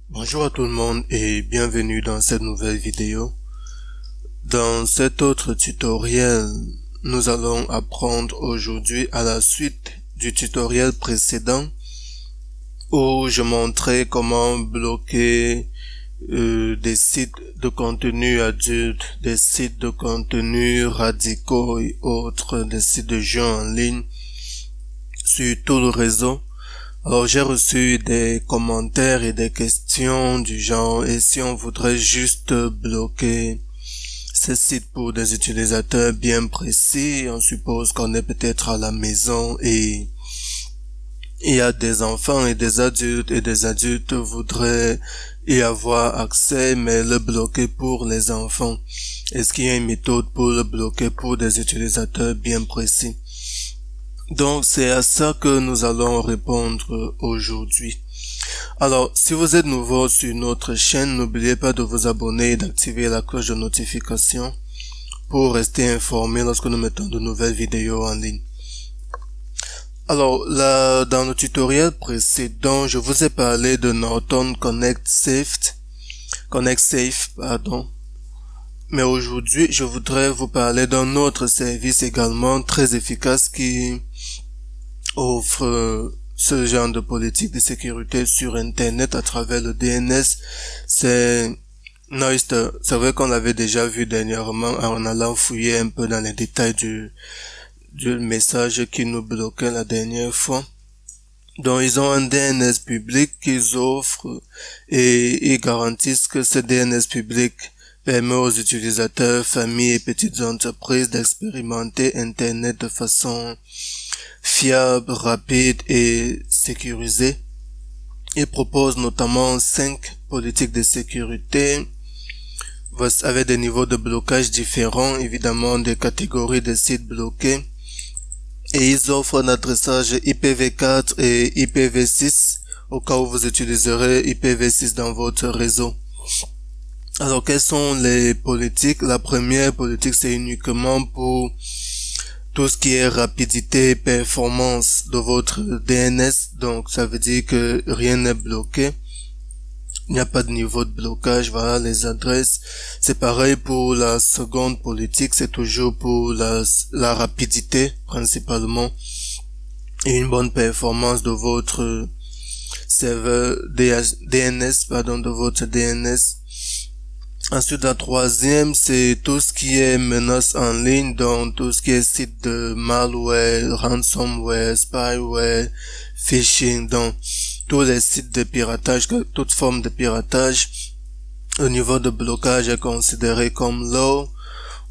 Bonjour à tout le monde et bienvenue dans cette nouvelle vidéo. Dans cet autre tutoriel, nous allons apprendre aujourd'hui à la suite du tutoriel précédent où je montrais comment bloquer des sites de contenu adulte, des sites de contenu radicaux et autres, des sites de jeux en ligne sur tout le réseau. Alors j'ai reçu des commentaires et des questions du genre et si on voudrait juste bloquer ces sites pour des utilisateurs bien précis, on suppose qu'on est peut-être à la maison et il y a des enfants et des adultes voudraient y avoir accès mais le bloquer pour les enfants. Est-ce qu'il y a une méthode pour le bloquer pour des utilisateurs bien précis? Donc c'est à ça que nous allons répondre aujourd'hui. Alors, si vous êtes nouveau sur notre chaîne, n'oubliez pas de vous abonner et d'activer la cloche de notification pour rester informé lorsque nous mettons de nouvelles vidéos en ligne. Alors, là, dans le tutoriel précédent, je vous ai parlé de Norton Connect Safe, Mais aujourd'hui, je voudrais vous parler d'un autre service également très efficace qui offre ce genre de politique de sécurité sur Internet à travers le DNS. C'est Noister. C'est vrai qu'on l'avait déjà vu dernièrement en allant fouiller un peu dans les détails du message qui nous bloquait la dernière fois. Donc ils ont un DNS public qu'ils offrent et ils garantissent que ce DNS public permet aux utilisateurs, familles et petites entreprises d'expérimenter Internet de façon fiable, rapide et sécurisée. Il propose notamment 5 politiques de sécurité avec des niveaux de blocage différents, évidemment des catégories de sites bloqués. Et ils offrent un adressage IPv4 et IPv6 au cas où vous utiliserez IPv6 dans votre réseau. Alors quelles sont les politiques? La première politique, c'est uniquement pour tout ce qui est rapidité et performance de votre DNS. Donc ça veut dire que rien n'est bloqué. Il n'y a pas de niveau de blocage. Voilà les adresses. C'est pareil pour la seconde politique. C'est toujours pour la rapidité principalement et une bonne performance de votre serveur de votre DNS. Ensuite, la troisième, c'est tout ce qui est menace en ligne, donc tout ce qui est site de malware, ransomware, spyware, phishing, donc tous les sites de piratage, toute forme de piratage. Le niveau de blocage est considéré comme low.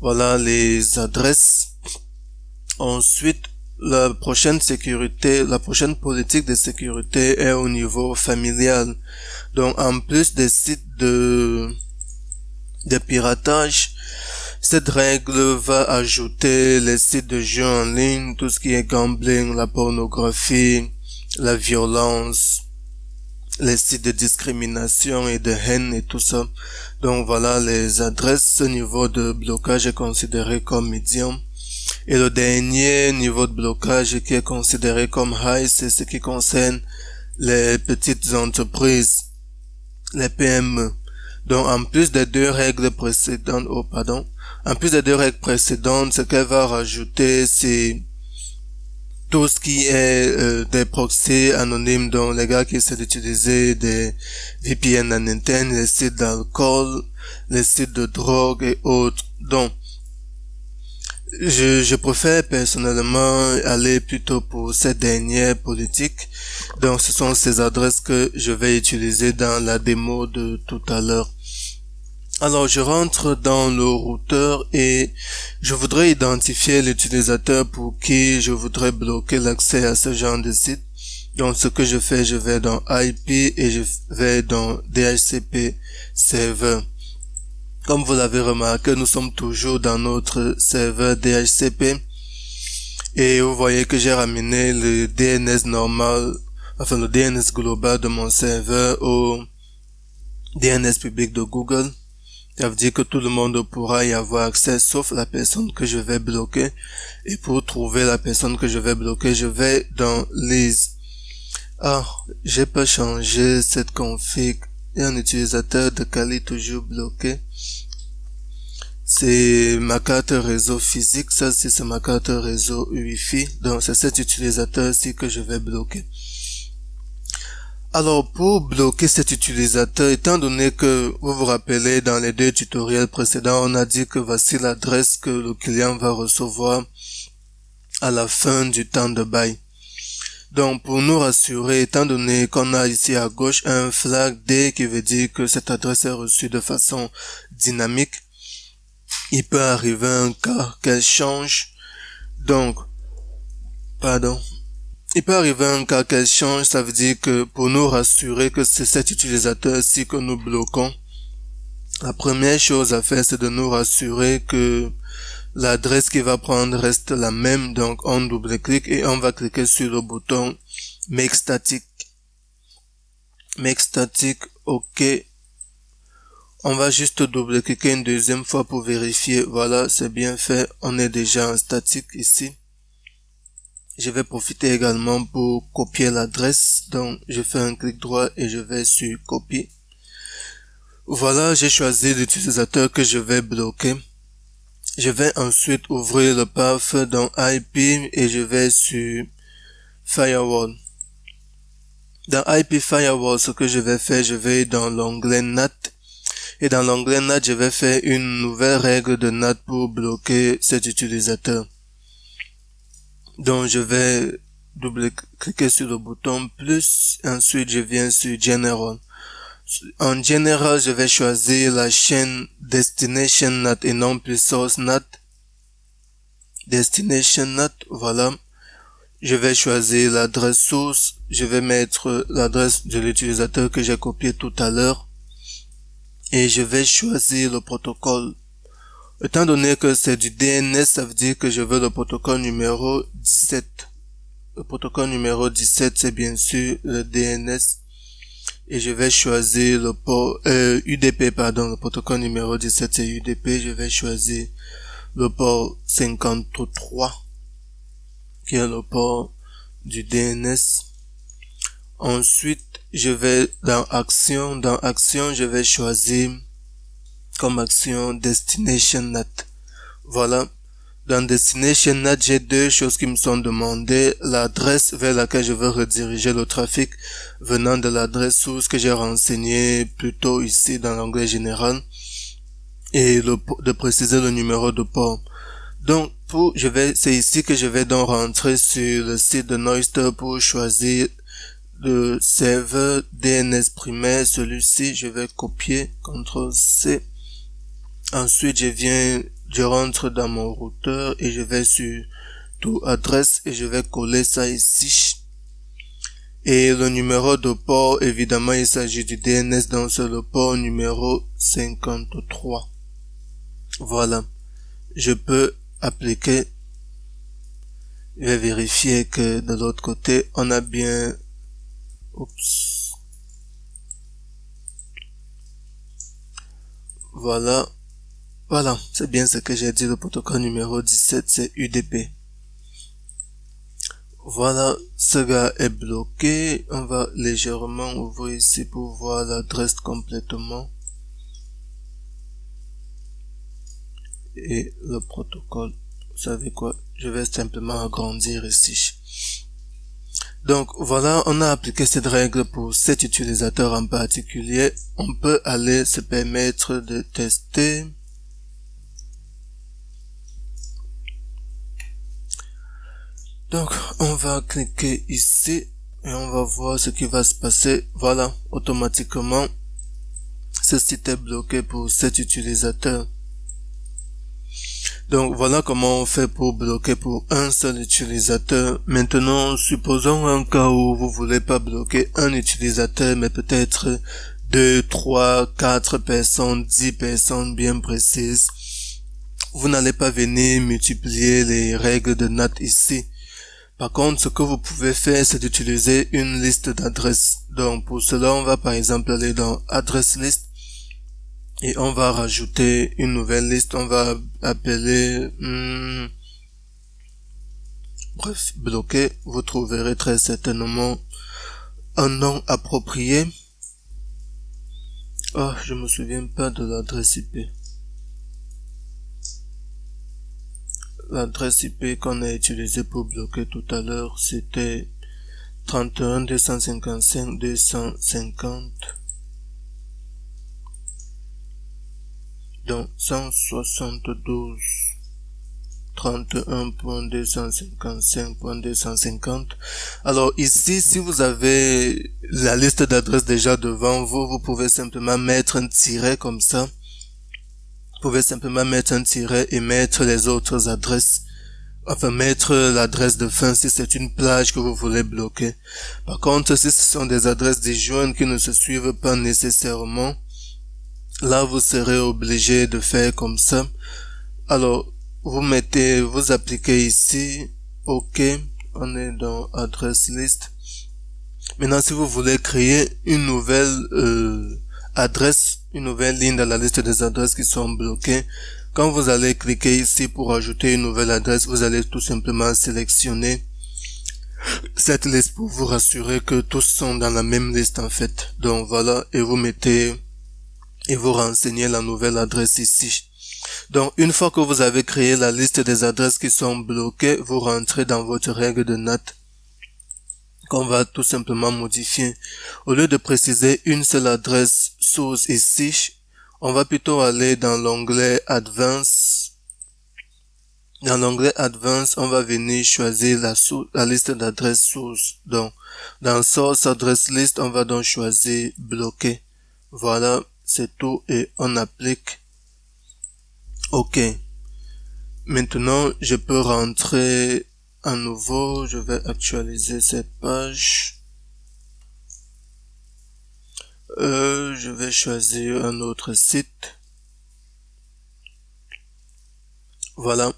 Voilà les adresses. Ensuite, la prochaine politique de sécurité est au niveau familial. Donc, en plus des sites de piratage, cette règle va ajouter les sites de jeux en ligne, tout ce qui est gambling, la pornographie, la violence, les sites de discrimination et de haine et tout ça. Donc voilà les adresses. Ce niveau de blocage est considéré comme médium. Et le dernier niveau de blocage qui est considéré comme high, c'est ce qui concerne les petites entreprises, les PME. Donc, en plus des deux règles précédentes, ce qu'elle va rajouter, c'est tout ce qui est des proxys anonymes, donc les gars qui essaient d'utiliser des VPN en interne, les sites d'alcool, les sites de drogue et autres. Donc, je préfère personnellement aller plutôt pour cette dernière politique. Donc, ce sont ces adresses que je vais utiliser dans la démo de tout à l'heure. Alors, je rentre dans le routeur et je voudrais identifier l'utilisateur pour qui je voudrais bloquer l'accès à ce genre de site. Donc, ce que je fais, je vais dans IP et je vais dans DHCP serveur. Comme vous l'avez remarqué, nous sommes toujours dans notre serveur DHCP. Et vous voyez que j'ai ramené le DNS normal, le DNS global de mon serveur au DNS public de Google. Ça veut dire que tout le monde pourra y avoir accès sauf la personne que je vais bloquer. Et pour trouver la personne que je vais bloquer, je vais dans list. J'ai pas changé cette config. et un utilisateur de Kali toujours bloqué. C'est ma carte réseau physique, ça c'est ma carte réseau Wi-Fi, donc c'est cet utilisateur-ci que je vais bloquer. Alors pour bloquer cet utilisateur, étant donné que vous vous rappelez dans les 2 tutoriels précédents, on a dit que voici l'adresse que le client va recevoir à la fin du temps de bail. Donc pour nous rassurer, étant donné qu'on a ici à gauche un flag D qui veut dire que cette adresse est reçue de façon dynamique, il peut arriver un cas qu'elle change. Donc, il peut arriver un cas qu'elle change, ça veut dire que pour nous rassurer que c'est cet utilisateur-ci que nous bloquons, la première chose à faire, c'est de nous rassurer que l'adresse qu'il va prendre reste la même. Donc, on double-clique et on va cliquer sur le bouton Make Static. Make Static, OK. On va juste double-cliquer une deuxième fois pour vérifier. Voilà, c'est bien fait. On est déjà en statique ici. Je vais profiter également pour copier l'adresse. Donc, je fais un clic droit et je vais sur Copier. Voilà, j'ai choisi l'utilisateur que je vais bloquer. Je vais ensuite ouvrir le path dans IP et je vais sur Firewall. Dans IP Firewall, ce que je vais faire, je vais dans l'onglet NAT. Et dans l'onglet NAT, je vais faire une nouvelle règle de NAT pour bloquer cet utilisateur. Donc, je vais double-cliquer sur le bouton plus. Ensuite, je viens sur General. En général, je vais choisir la chaîne Destination NAT et non plus Source NAT. Destination NAT, voilà. Je vais choisir l'adresse source. Je vais mettre l'adresse de l'utilisateur que j'ai copié tout à l'heure. Et je vais choisir le protocole. Étant donné que c'est du DNS, ça veut dire que je veux le protocole numéro 17. Le protocole numéro 17, c'est bien sûr le DNS. Et je vais choisir le port UDP, pardon, le protocole numéro 17 c'est UDP. Je vais choisir le port 53, qui est le port du DNS. Ensuite, je vais dans Action. Dans Action, je vais choisir comme action Destination NAT. Voilà. Dans Destination NAT, j'ai 2 choses qui me sont demandées. L'adresse vers laquelle je veux rediriger le trafic venant de l'adresse source que j'ai renseigné plus tôt ici dans l'onglet général. Et de préciser le numéro de port. Donc, c'est ici que je vais donc rentrer sur le site de Noister pour choisir le serveur DNS primaire. Celui-ci, je vais copier, CTRL-C. Ensuite, je rentre dans mon routeur et je vais sur tout adresse et je vais coller ça ici. Et le numéro de port, évidemment, il s'agit du DNS, donc c'est le port numéro 53. Voilà. Je peux appliquer. Je vais vérifier que de l'autre côté, on a bien... Oups. Voilà. Voilà, c'est bien ce que j'ai dit, le protocole numéro 17, c'est UDP. Voilà, ce gars est bloqué. On va légèrement ouvrir ici pour voir l'adresse complètement. Et le protocole, vous savez quoi, je vais simplement agrandir ici. Donc voilà, on a appliqué cette règle pour cet utilisateur en particulier. On peut aller se permettre de tester. Donc, on va cliquer ici et on va voir ce qui va se passer. Voilà, automatiquement, ce site est bloqué pour cet utilisateur. Donc, voilà comment on fait pour bloquer pour un seul utilisateur. Maintenant, supposons un cas où vous voulez pas bloquer un utilisateur, mais peut-être 2, 3, 4 personnes, 10 personnes bien précises. Vous n'allez pas venir multiplier les règles de NAT ici. Par contre, ce que vous pouvez faire, c'est d'utiliser une liste d'adresses. Donc, pour cela, on va par exemple aller dans Address List et on va rajouter une nouvelle liste. On va appeler, bref, bloquer. Vous trouverez très certainement un nom approprié. Ah, je me souviens pas de l'adresse IP. L'adresse IP qu'on a utilisée pour bloquer tout à l'heure, c'était 31 255 250. Donc 172 31.255.250. Alors ici, si vous avez la liste d'adresses déjà devant vous, vous pouvez simplement mettre un tiret comme ça. Vous pouvez simplement mettre un tiret et mettre les autres adresses. Enfin, mettre l'adresse de fin si c'est une plage que vous voulez bloquer. Par contre, si ce sont des adresses disjointes qui ne se suivent pas nécessairement, là, vous serez obligé de faire comme ça. Alors, vous appliquez ici, OK, on est dans adresse list. Maintenant, si vous voulez créer une nouvelle adresse, une nouvelle ligne dans la liste des adresses qui sont bloquées, quand vous allez cliquer ici pour ajouter une nouvelle adresse, vous allez tout simplement sélectionner cette liste pour vous rassurer que tous sont dans la même liste en fait. Donc voilà, et vous renseignez la nouvelle adresse ici. Donc, une fois que vous avez créé la liste des adresses qui sont bloquées, vous rentrez dans votre règle de NAT qu'on va tout simplement modifier. Au lieu de préciser une seule adresse source ici, on va plutôt aller dans l'onglet Advanced. Dans l'onglet Advanced, on va venir choisir la liste d'adresses source. Donc, dans Source Address List, on va donc choisir bloquer. Voilà, c'est tout et on applique. OK. Maintenant, je peux rentrer à nouveau. Je vais actualiser cette page. Je vais choisir un autre site. Voilà.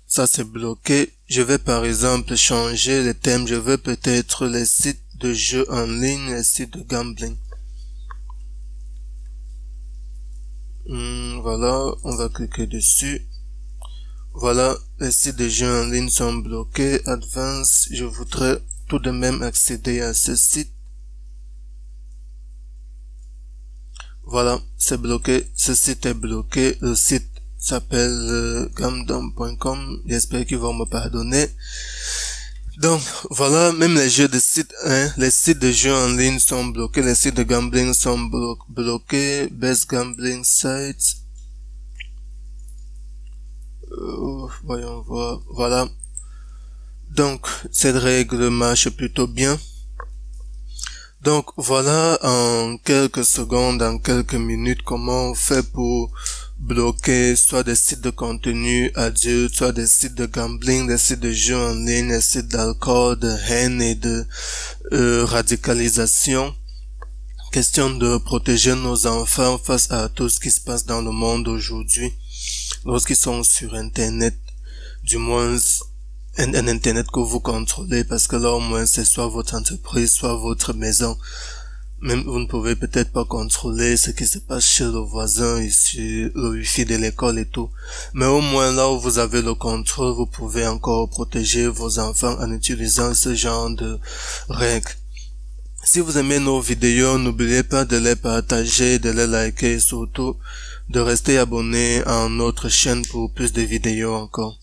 Ça, c'est bloqué. Je vais par exemple changer les thèmes. Je veux peut-être les sites de jeux en ligne, les sites de gambling. Voilà, on va cliquer dessus. Voilà, les sites de jeux en ligne sont bloqués. Advanced, je voudrais tout de même accéder à ce site. Voilà, c'est bloqué. Ce site est bloqué. Le site s'appelle gamdom.com. J'espère qu'ils vont me pardonner. Donc, voilà, même les jeux de sites, les sites de jeux en ligne sont bloqués. Les sites de gambling sont bloqués. Best gambling sites. Voyons voir. Voilà. Donc, cette règle marche plutôt bien. Donc, voilà en quelques secondes, en quelques minutes, comment on fait pour bloquer soit des sites de contenu adulte, soit des sites de gambling, des sites de jeux en ligne, des sites d'alcool, de haine et de radicalisation. Question de protéger nos enfants face à tout ce qui se passe dans le monde aujourd'hui. Lorsqu'ils sont sur Internet, du moins un Internet que vous contrôlez, parce que là au moins c'est soit votre entreprise, soit votre maison. Même vous ne pouvez peut-être pas contrôler ce qui se passe chez le voisin, ici, le wifi de l'école et tout. Mais au moins là où vous avez le contrôle, vous pouvez encore protéger vos enfants en utilisant ce genre de règles. Si vous aimez nos vidéos, n'oubliez pas de les partager, de les liker et surtout de rester abonné à notre chaîne pour plus de vidéos encore.